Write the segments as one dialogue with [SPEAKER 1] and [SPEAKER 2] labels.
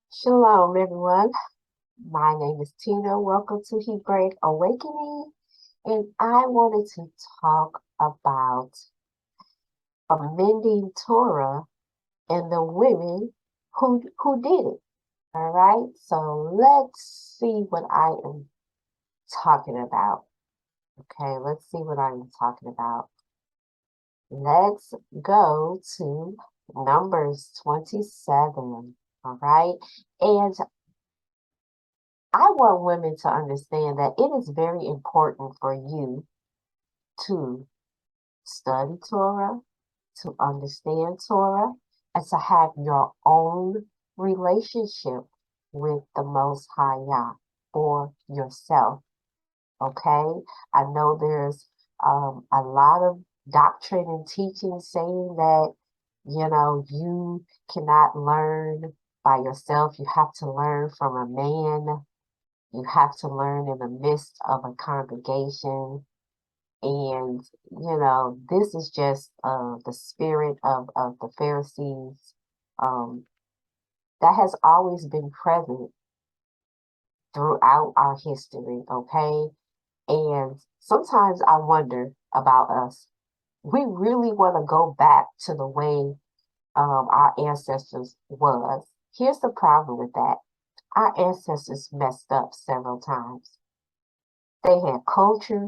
[SPEAKER 1] Shalom, everyone. My name is Tina. Welcome to Hebraic Awakening. And I wanted to talk about amending Torah and the women who did it. All right. So let's see what I am talking about. Okay, let's see what I'm talking about. Let's go to Numbers 27. All right. And I want women to understand that it is very important for you to study Torah, to understand Torah, and to have your own relationship with the Most High Yah for yourself. Okay? I know there's a lot of doctrine and teaching saying that, you cannot learn by yourself. You have to learn from a man. You have to learn in the midst of a congregation. And, this is just the spirit of the Pharisees um, that has always been present throughout our history, okay? And sometimes I wonder about us. We really want to go back to the way our ancestors was. Here's the problem with that. Our ancestors messed up several times. They had culture,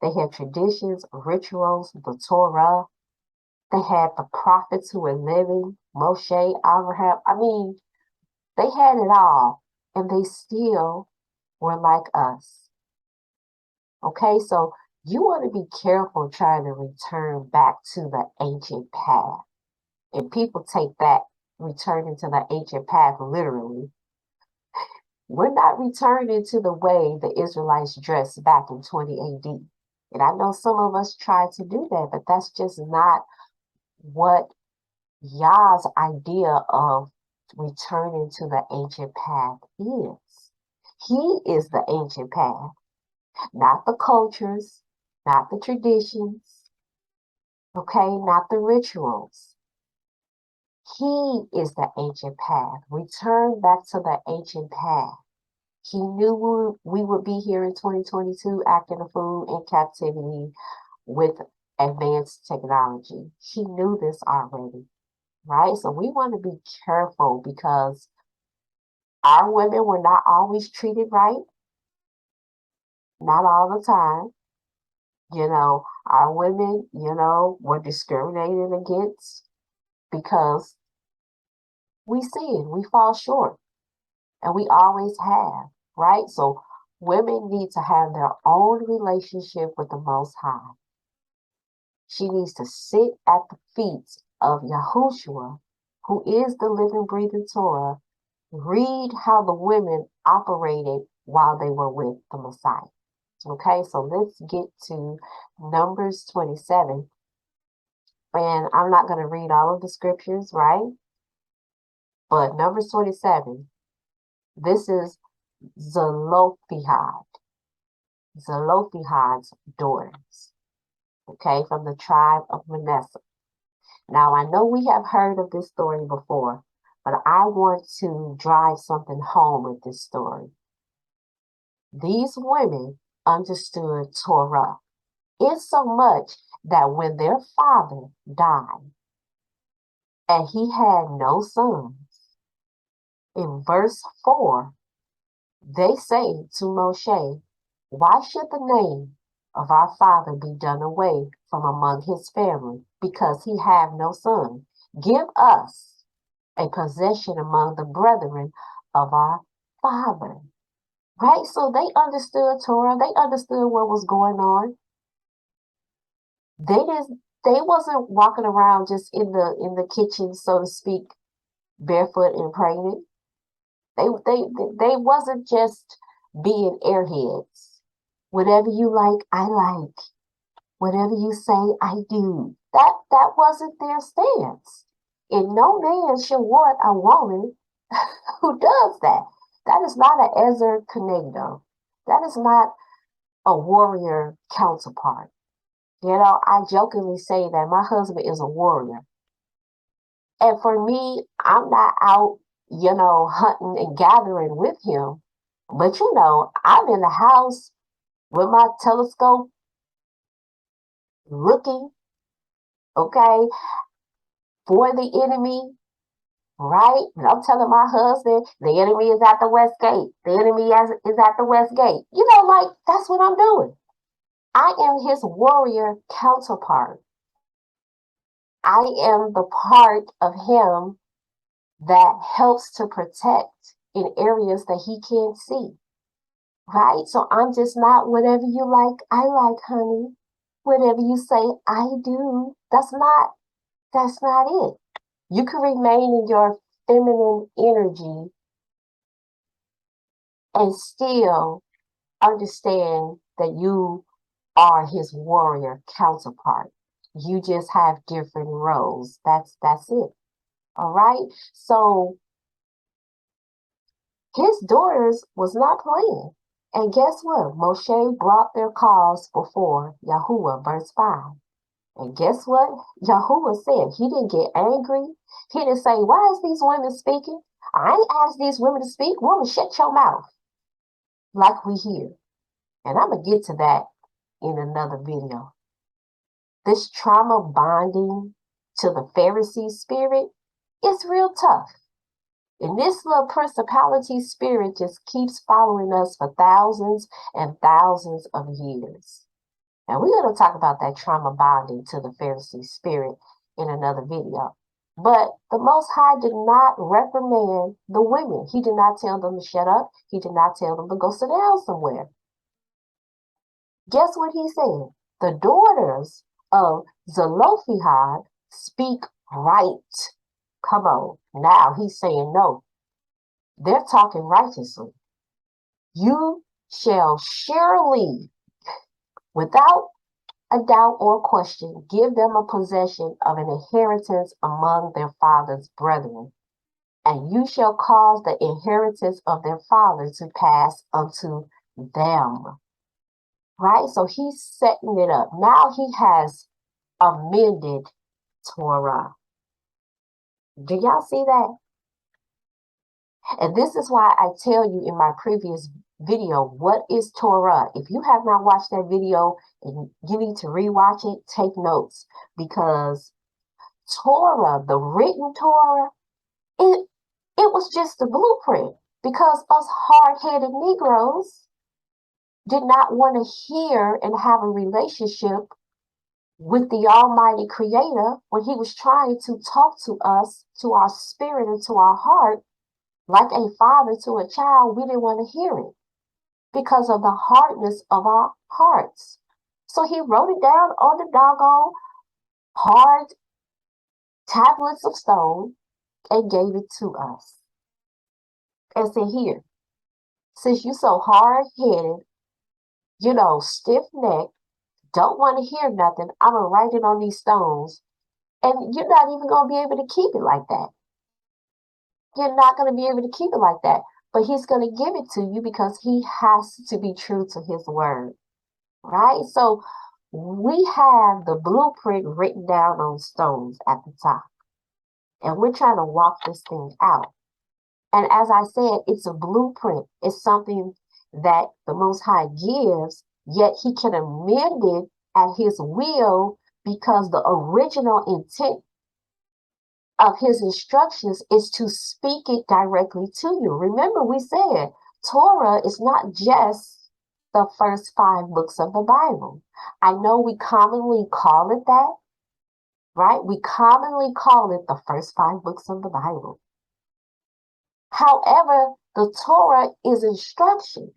[SPEAKER 1] they had traditions, rituals, the Torah. They had the prophets who were living, Moshe, Abraham. I mean, they had it all, and they still were like us. Okay, so you want to be careful trying to return back to the ancient path. And people take that returning to the ancient path literally. We're not returning to the way the Israelites dressed back in 20 AD. And I know some of us try to do that, but that's just not what Yah's idea of returning to the ancient path is. He is the ancient path, not the cultures, not the traditions, okay, not the rituals. He is the ancient path. Return back to the ancient path. He knew we would be here in 2022 acting a fool in captivity with advanced technology. He knew this already, right? So we want to be careful because our women were not always treated right, not all the time. Our women, were discriminated against because we sin, we fall short, and we always have, right? So women need to have their own relationship with the Most High. She needs to sit at the feet of Yahushua, who is the living, breathing Torah, read how the women operated while they were with the Messiah. Okay, so let's get to Numbers 27. And I'm not going to read all of the scriptures, right? But Numbers 27, this is Zelophehad, Zelophehad's daughters, okay, from the tribe of Manasseh. Now, I know we have heard of this story before, but I want to drive something home with this story. These women understood Torah in so much that when their father died and he had no sons, in verse 4, they say to Moshe, why should the name of our father be done away from among his family, because he have no son? Give us a possession among the brethren of our father. Right? So they understood Torah. They understood what was going on. They wasn't walking around just in the kitchen, so to speak, barefoot and praying. They wasn't just being airheads. Whatever you like, I like. Whatever you say, I do. That wasn't their stance. And no man should want a woman who does that. That is not an Ezer Kenegdo. That is not a warrior counterpart. I jokingly say that my husband is a warrior. And for me, I'm not out hunting and gathering with him. But I'm in the house with my telescope looking, okay, for the enemy, right? And I'm telling my husband, the enemy is at the west gate. The enemy is at the west gate. Like that's what I'm doing. I am his warrior counterpart. I am the part of him that helps to protect in areas that he can't see, right? So I'm just not whatever you like, I like, honey. Whatever you say, I do. That's not it. You can remain in your feminine energy and still understand that you are his warrior counterpart. You just have different roles. That's it. All right. So his daughters was not playing. And guess what? Moshe brought their cause before Yahuwah, verse 5. And guess what? Yahuwah said he didn't get angry. He didn't say, why is these women speaking? I ain't asked these women to speak. Woman, shut your mouth. Like we hear. And I'm going to get to that in another video. This trauma bonding to the Pharisee spirit is real tough. And this little principality spirit just keeps following us for thousands and thousands of years. And we're going to talk about that trauma bonding to the Pharisee spirit in another video. But the Most High did not reprimand the women. He did not tell them to shut up. He did not tell them to go sit down somewhere. Guess what he said? The daughters of Zelophehad speak right. Come on. Now he's saying no. They're talking righteously. You shall surely, without a doubt or question, give them a possession of an inheritance among their father's brethren, and you shall cause the inheritance of their father to pass unto them. Right? So he's setting it up. Now he has amended Torah. Do y'all see that? And this is why I tell you in my previous video, what is Torah? If you have not watched that video and you need to rewatch it, take notes, because Torah, the written Torah, it was just a blueprint, because us hard-headed Negroes did not want to hear and have a relationship with the Almighty Creator when he was trying to talk to us, to our spirit and to our heart, like a father to a child. We didn't want to hear it because of the hardness of our hearts. So he wrote it down on the doggone hard tablets of stone and gave it to us. And said, here, since you're so hard-headed, stiff-necked, don't want to hear nothing, I'm going to write it on these stones. And you're not even going to be able to keep it like that. You're not going to be able to keep it like that. But he's going to give it to you because he has to be true to his word. Right? So we have the blueprint written down on stones at the top. And we're trying to walk this thing out. And as I said, it's a blueprint. It's something that the Most High gives, yet he can amend it at his will, because the original intent of his instructions is to speak it directly to you. Remember, we said Torah is not just the first 5 books of the Bible. I know we commonly call it that, right? We commonly call it the first 5 books of the Bible. However, the Torah is instructions.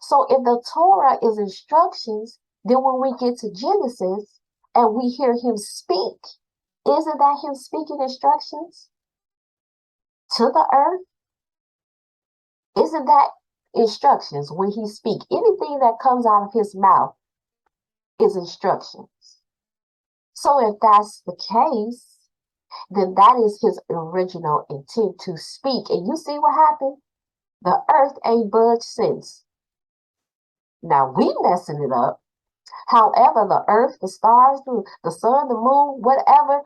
[SPEAKER 1] So if the Torah is instructions, then when we get to Genesis and we hear him speak, isn't that him speaking instructions to the earth? Isn't that instructions when he speaks? Anything that comes out of his mouth is instructions. So if that's the case, then that is his original intent, to speak. And you see what happened? The earth ain't budged since. Now we messing it up. However, the earth, the stars, the sun, the moon, whatever,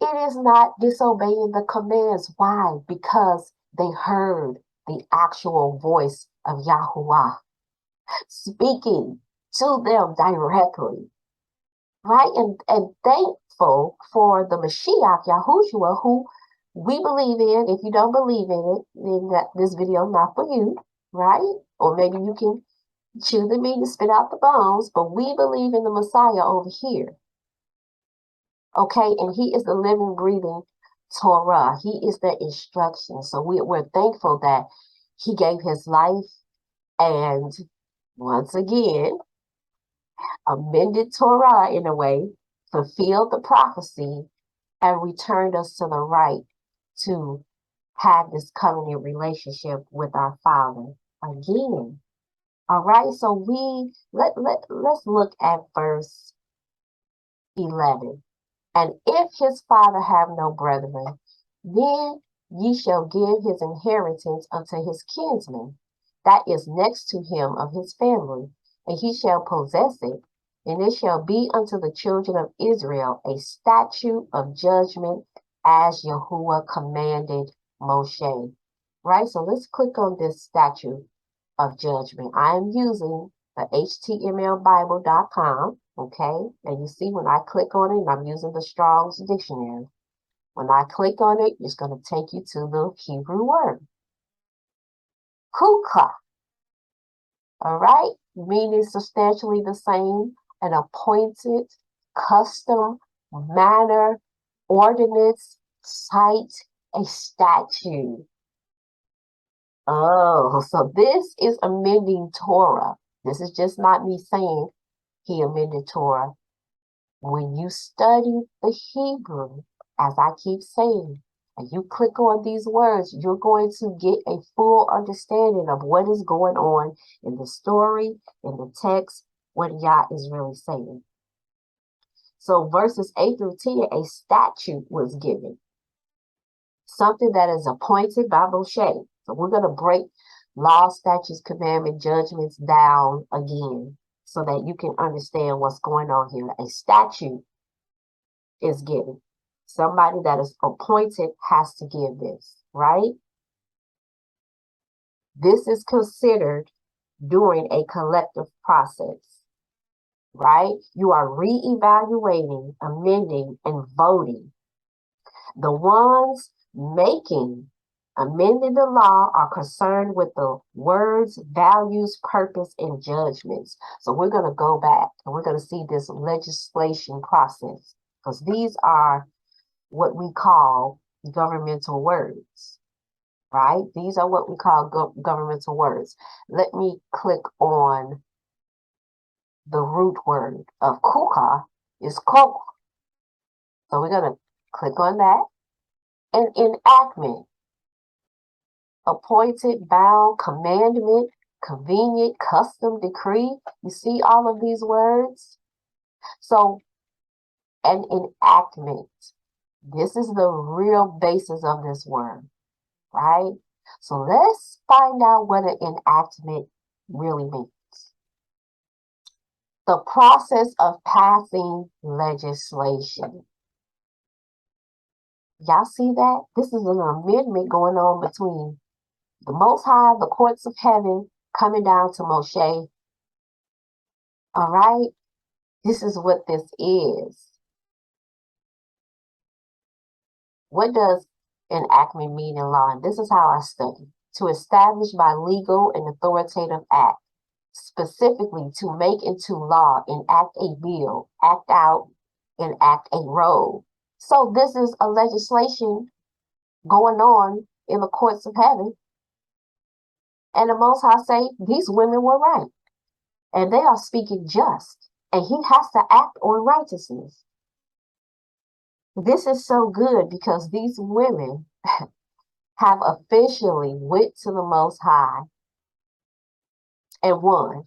[SPEAKER 1] It is not disobeying the commands. Why? Because they heard the actual voice of Yahuwah speaking to them directly, right? And thankful for the Mashiach, Yahushua, who we believe in. If you don't believe in it, then this video is not for you, right? Or maybe you can chew the meat and spit out the bones, but we believe in the Messiah over here. Okay, and he is the living, breathing Torah. He is the instruction. So we're thankful that he gave his life and once again amended Torah in a way, fulfilled the prophecy, and returned us to the right to have this covenant relationship with our Father again. All right, so let's look at verse 11. And if his father have no brethren, then ye shall give his inheritance unto his kinsman, that is next to him of his family, and he shall possess it. And it shall be unto the children of Israel a statute of judgment, as Yahuwah commanded Moshe. Right? So let's click on this statute of judgment. I am using the htmlbible.com. Okay, and you see when I click on it, I'm using the Strong's Dictionary. When I click on it, it's going to take you to the Hebrew word. Kuka, all right, meaning substantially the same, an appointed, custom, manner, ordinance, site, a statute. Oh, so this is amending Torah. This is just not me saying he amended Torah. When you study the Hebrew, as I keep saying, and you click on these words, you're going to get a full understanding of what is going on in the story, in the text, what Yah is really saying. So verses 8 through 10, a statute was given. Something that is appointed by Moshe. So we're going to break law, statutes, commandment, judgments down again so that you can understand what's going on here. A statute is given. Somebody that is appointed has to give this, right? This is considered during a collective process, right? You are reevaluating, amending, and voting. The ones amending the law are concerned with the words, values, purpose, and judgments. So we're going to go back and we're going to see this legislation process, because these are what we call governmental words, right? These are what we call governmental words. Let me click on the root word of kuka is kok. So we're going to click on that. And enactment, appointed, bound, commandment, convenient, custom, decree. You see all of these words? So an enactment. This is the real basis of this word, right? So let's find out what an enactment really means. The process of passing legislation. Y'all see that? This is an amendment going on between the Most High, the courts of heaven, coming down to Moshe. All right? This is what this is. What does enactment mean in law? And this is how I study. To establish by legal and authoritative act, specifically to make into law, enact a bill, act out, enact a role. So this is a legislation going on in the courts of heaven. And the Most High say, these women were right. And they are speaking just. And he has to act on righteousness. This is so good because these women have officially went to the Most High and won,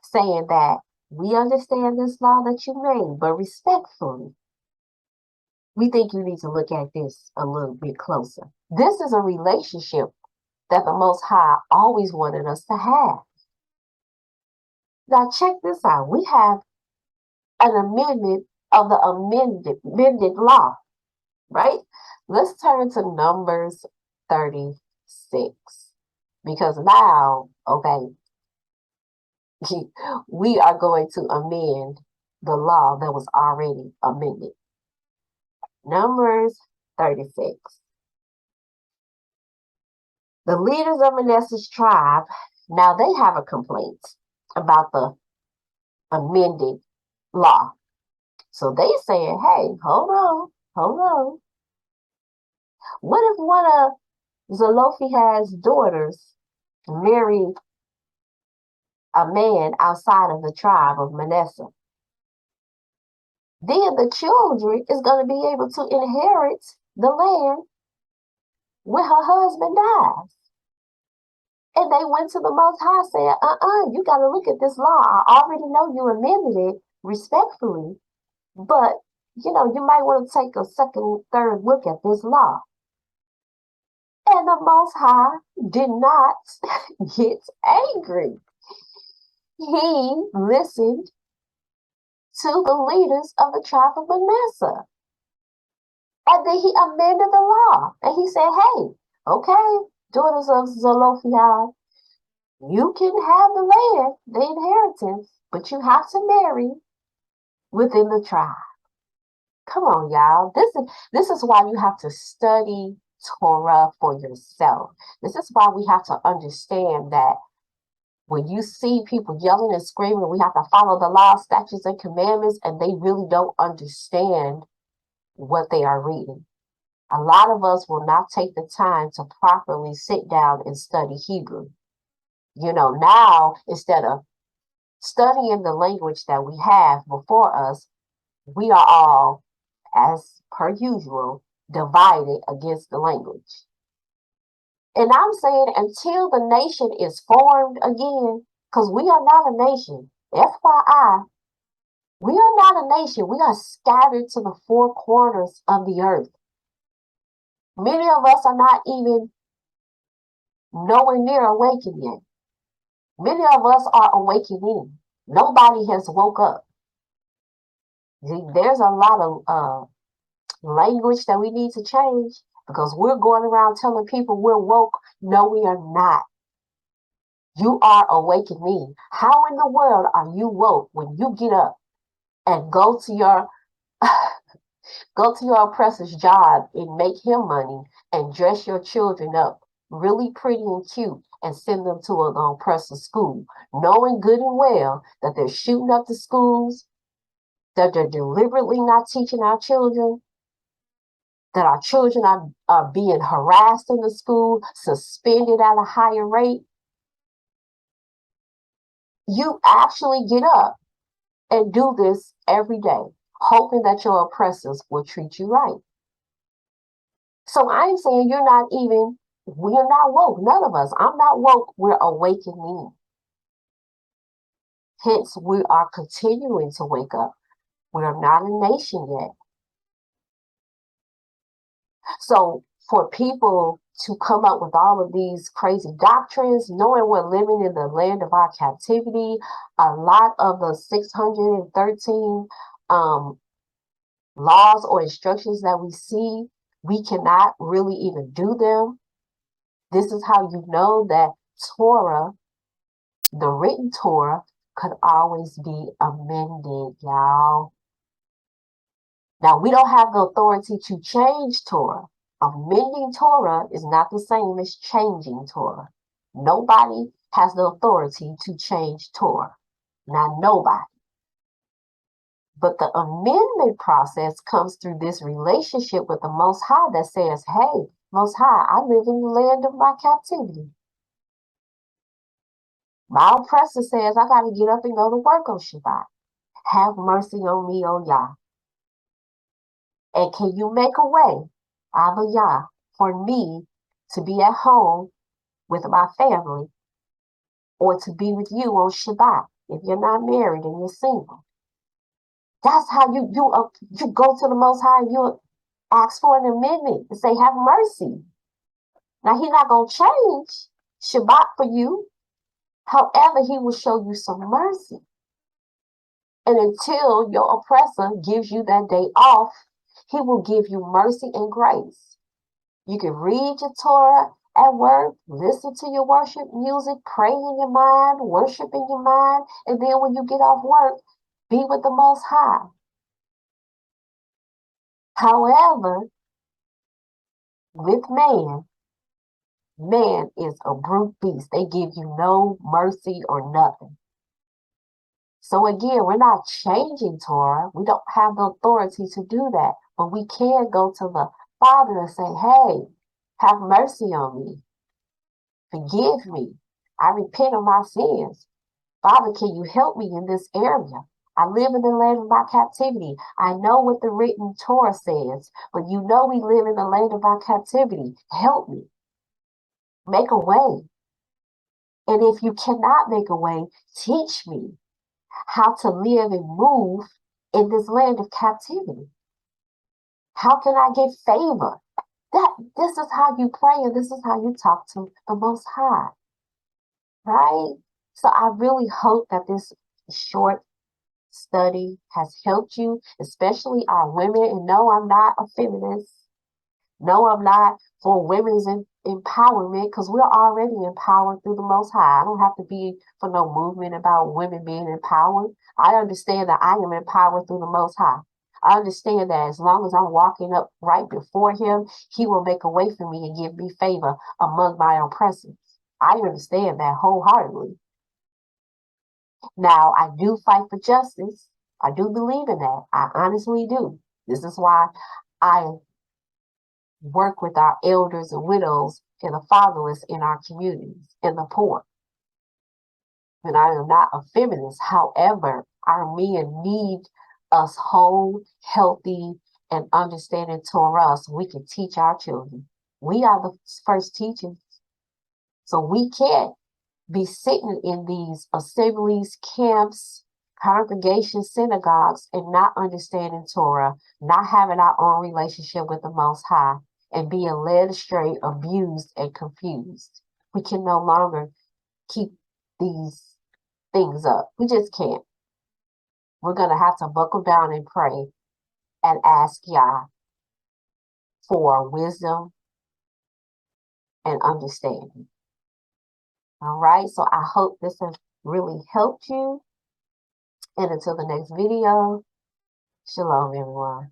[SPEAKER 1] saying that we understand this law that you made, but respectfully, we think you need to look at this a little bit closer. This is a relationship that the Most High always wanted us to have. Now check this out. We have an amendment of the amended law. right? Let's turn to Numbers 36. Because now, okay, we are going to amend the law that was already amended. Numbers 36. The leaders of Manasseh's tribe, now they have a complaint about the amended law. So they saying, hey, hold on. What if one of Zelophehad's daughters married a man outside of the tribe of Manasseh? Then the children is going to be able to inherit the land when her husband dies. And they went to the Most High saying, you got to look at this law. I already know you amended it respectfully, but, you might want to take a second, third look at this law. And the Most High did not get angry. He listened to the leaders of the tribe of Manasseh. And then he amended the law. And he said, hey, okay, daughters of Zelophehad, you can have the land, the inheritance, but you have to marry within the tribe. Come on, y'all. This is why you have to study Torah for yourself. This is why we have to understand that when you see people yelling and screaming, we have to follow the law, statutes, and commandments, and they really don't understand what they are reading. A lot of us will not take the time to properly sit down and study Hebrew. Now, instead of studying the language that we have before us, we are all, as per usual, divided against the language. And I'm saying until the nation is formed again, because we are not a nation. FYI, we are not a nation. We are scattered to the four corners of the earth. Many of us are not even nowhere near awakened yet. Many of us are awakening. Nobody has woke up. There's a lot of language that we need to change because we're going around telling people we're woke. No, we are not. You are awakening. How in the world are you woke when you get up and go to your oppressor's job and make him money and dress your children up really pretty and cute and send them to an oppressor's school, knowing good and well that they're shooting up the schools, that they're deliberately not teaching our children, that our children are being harassed in the school, suspended at a higher rate. You actually get up and do this every day, hoping that your oppressors will treat you right. So I'm saying we're not woke. None of us. I'm not woke. We're awakening. Hence, we are continuing to wake up. We are not a nation yet. So for people to come up with all of these crazy doctrines, knowing we're living in the land of our captivity, a lot of the 613 laws or instructions that we see, we cannot really even do them. This is how you know that Torah, the written Torah, could always be amended, y'all. Now, we don't have the authority to change Torah. Amending Torah is not the same as changing Torah. Nobody has the authority to change Torah. Not nobody. But the amendment process comes through this relationship with the Most High that says, hey, Most High, I live in the land of my captivity. My oppressor says I got to get up and go to work on Shabbat. Have mercy on me, O Yah. And can you make a way, Abba Yah, for me to be at home with my family or to be with you on Shabbat if you're not married and you're single? That's how you go to the Most High and you ask for an amendment and say, have mercy. Now, he's not going to change Shabbat for you. However, he will show you some mercy. And until your oppressor gives you that day off, He will give you mercy and grace. You can read your Torah at work, listen to your worship music, pray in your mind, worship in your mind, and then when you get off work, be with the Most High. However, with man is a brute beast. They give you no mercy or nothing. So again, we're not changing Torah. We don't have the authority to do that. But we can go to the Father and say, hey, have mercy on me. Forgive me. I repent of my sins. Father, can you help me in this area? I live in the land of my captivity. I know what the written Torah says, but you know we live in the land of our captivity. Help me. Make a way. And if you cannot make a way, teach me how to live and move in this land of captivity. How can I get favor? This is how you pray, and this is how you talk to the Most High, right? So I really hope that this short study has helped you, especially our women. And no, I'm not a feminist. No, I'm not for women's empowerment, because we're already empowered through the Most High. I don't have to be for no movement about women being empowered. I understand that I am empowered through the Most High. I understand that as long as I'm walking up right before Him, He will make a way for me and give me favor among my oppressors. I understand that wholeheartedly. Now, I do fight for justice. I do believe in that. I honestly do. This is why I work with our elders and widows and the fatherless in our communities and the poor. And I am not a feminist. However, our men need us whole, healthy, and understanding Torah so we can teach our children. We are the first teachers. So we can't be sitting in these assemblies, camps, congregations, synagogues, and not understanding Torah, not having our own relationship with the Most High, and being led astray, abused, and confused. We can no longer keep these things up. We just can't. We're going to have to buckle down and pray and ask Yah for wisdom and understanding. All right, so I hope this has really helped you. And until the next video, shalom, everyone.